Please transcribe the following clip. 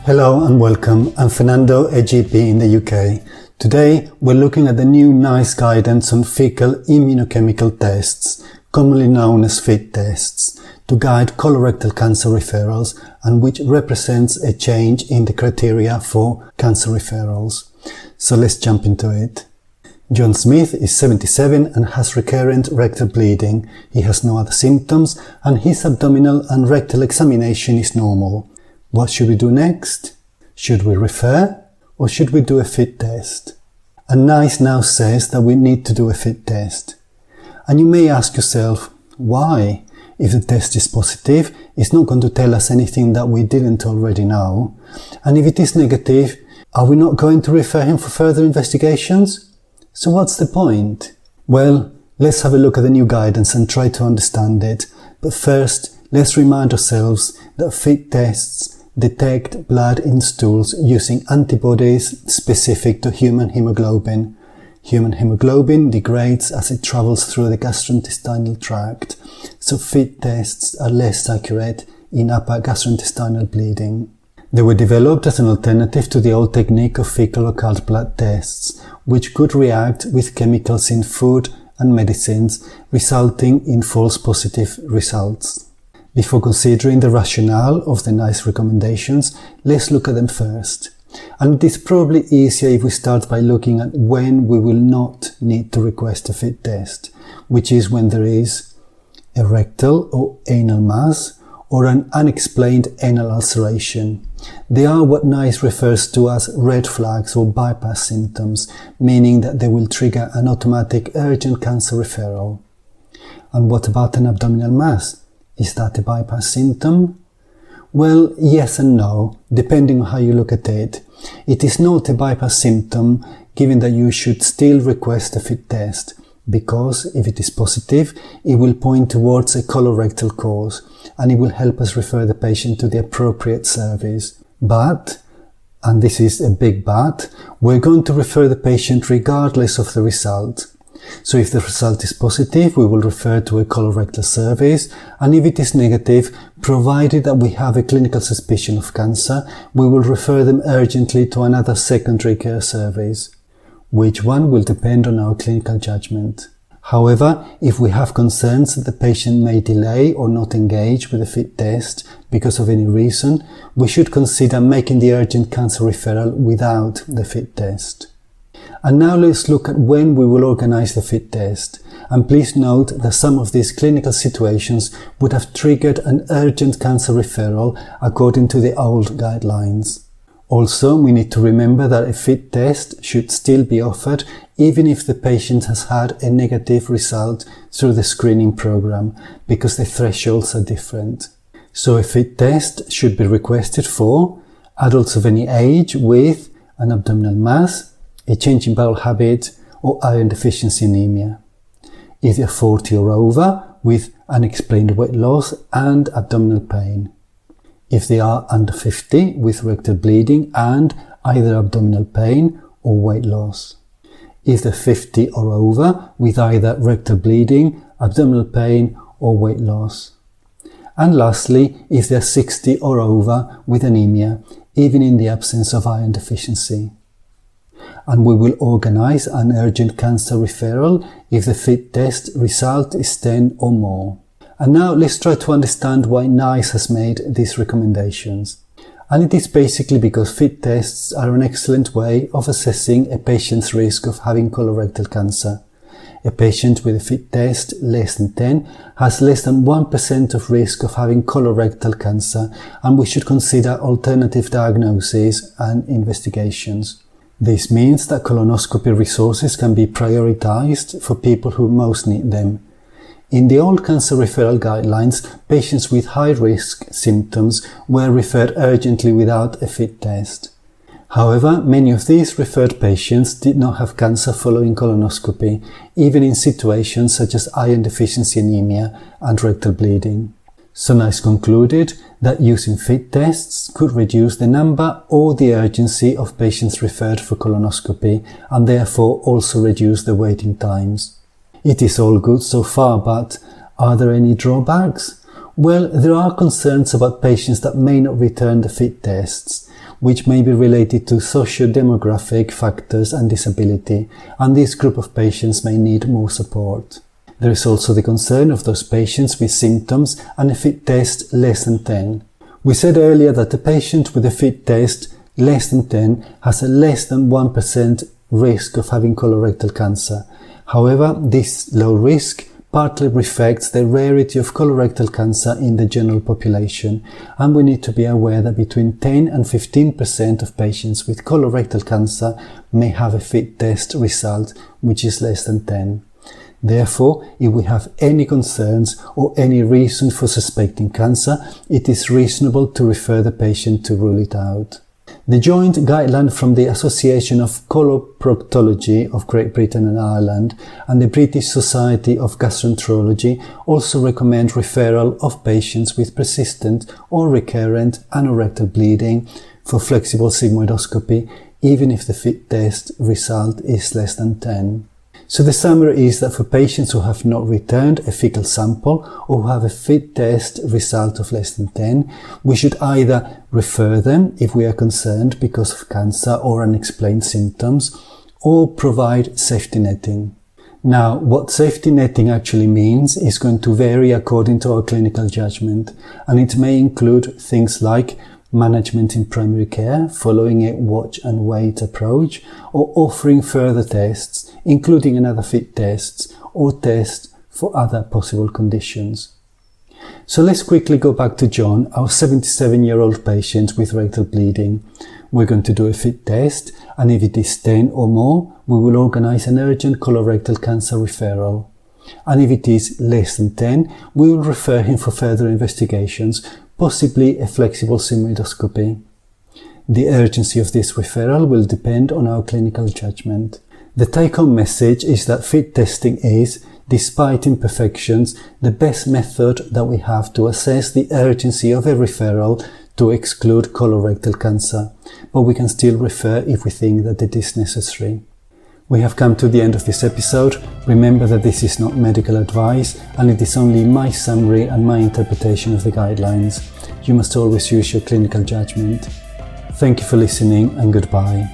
Hello and welcome. I'm Fernando, a GP in the UK. Today we're looking at the new NICE guidance on fecal immunochemical tests, commonly known as FIT tests, to guide colorectal cancer referrals, and which represents a change in the criteria for cancer referrals. So let's jump into it. John Smith is 77 and has recurrent rectal bleeding. He has no other symptoms and his abdominal and rectal examination is normal. What should we do next? Should we refer or should we do a FIT test? And NICE now says that we need to do a FIT test. And you may ask yourself, why? If the test is positive, it's not going to tell us anything that we didn't already know. And if it is negative, are we not going to refer him for further investigations? So what's the point? Well, let's have a look at the new guidance and try to understand it. But first, let's remind ourselves that FIT tests detect blood in stools using antibodies specific to human hemoglobin. Human hemoglobin degrades as it travels through the gastrointestinal tract, so FIT tests are less accurate in upper gastrointestinal bleeding. They were developed as an alternative to the old technique of fecal occult blood tests, which could react with chemicals in food and medicines, resulting in false positive results. Before considering the rationale of the NICE recommendations, let's look at them first. And it is probably easier if we start by looking at when we will not need to request a FIT test, which is when there is a rectal or anal mass or an unexplained anal ulceration. They are what NICE refers to as red flags or bypass symptoms, meaning that they will trigger an automatic urgent cancer referral. And what about an abdominal mass? Is that a bypass symptom? Well, yes and no, depending on how you look at it. It is not a bypass symptom, given that you should still request a FIT test, because if it is positive, it will point towards a colorectal cause, and it will help us refer the patient to the appropriate service. But, and this is a big but, we're going to refer the patient regardless of the result. So if the result is positive, we will refer to a colorectal service, and if it is negative, provided that we have a clinical suspicion of cancer, we will refer them urgently to another secondary care service. Which one will depend on our clinical judgment. However, if we have concerns that the patient may delay or not engage with a FIT test because of any reason, we should consider making the urgent cancer referral without the FIT test. And now let's look at when we will organize the FIT test. And please note that some of these clinical situations would have triggered an urgent cancer referral according to the old guidelines. Also, we need to remember that a FIT test should still be offered even if the patient has had a negative result through the screening program, because the thresholds are different. So a FIT test should be requested for adults of any age with an abdominal mass, a change in bowel habit, or iron deficiency anemia. If they are 40 or over, with unexplained weight loss and abdominal pain. If they are under 50, with rectal bleeding and either abdominal pain or weight loss. If they're 50 or over, with either rectal bleeding, abdominal pain or weight loss. And lastly, if they're 60 or over, with anemia, even in the absence of iron deficiency. And we will organize an urgent cancer referral if the FIT test result is 10 or more. And now let's try to understand why NICE has made these recommendations. And it is basically because FIT tests are an excellent way of assessing a patient's risk of having colorectal cancer. A patient with a FIT test less than 10 has less than 1% of risk of having colorectal cancer, and we should consider alternative diagnoses and investigations. This means that colonoscopy resources can be prioritized for people who most need them. In the old cancer referral guidelines, patients with high-risk symptoms were referred urgently without a FIT test. However, many of these referred patients did not have cancer following colonoscopy, even in situations such as iron deficiency anemia and rectal bleeding. So NICE concluded that using FIT tests could reduce the number or the urgency of patients referred for colonoscopy, and therefore also reduce the waiting times. It is all good so far, but are there any drawbacks? Well, there are concerns about patients that may not return the fit tests, which may be related to socio-demographic factors and disability, and this group of patients may need more support. There is also the concern of those patients with symptoms and a fit test less than 10. We said earlier that a patient with a fit test less than 10 has a less than 1% risk of having colorectal cancer. However, this low risk partly reflects the rarity of colorectal cancer in the general population, and we need to be aware that between 10 and 15% of patients with colorectal cancer may have a fit test result which is less than 10. Therefore, if we have any concerns or any reason for suspecting cancer, it is reasonable to refer the patient to rule it out. The joint guideline from the Association of Coloproctology of Great Britain and Ireland and the British Society of Gastroenterology also recommend referral of patients with persistent or recurrent anorectal bleeding for flexible sigmoidoscopy, even if the fit test result is less than 10. So the summary is that for patients who have not returned a fecal sample or who have a fit test result of less than 10, we should either refer them if we are concerned because of cancer or unexplained symptoms, or provide safety netting. Now, what safety netting actually means is going to vary according to our clinical judgment, and it may include things like management in primary care, following a watch and wait approach, or offering further tests, including another fit tests or tests for other possible conditions. So let's quickly go back to John, our 77-year-old patient with rectal bleeding. We're going to do a fit test, and if it is 10 or more, we will organize an urgent colorectal cancer referral. And if it is less than 10, we will refer him for further investigations, possibly a flexible sigmoidoscopy. The urgency of this referral will depend on our clinical judgment. The take-home message is that fit testing is, despite imperfections, the best method that we have to assess the urgency of a referral to exclude colorectal cancer, but we can still refer if we think that it is necessary. We have come to the end of this episode. Remember that this is not medical advice, and it is only my summary and my interpretation of the guidelines. You must always use your clinical judgment. Thank you for listening, and goodbye.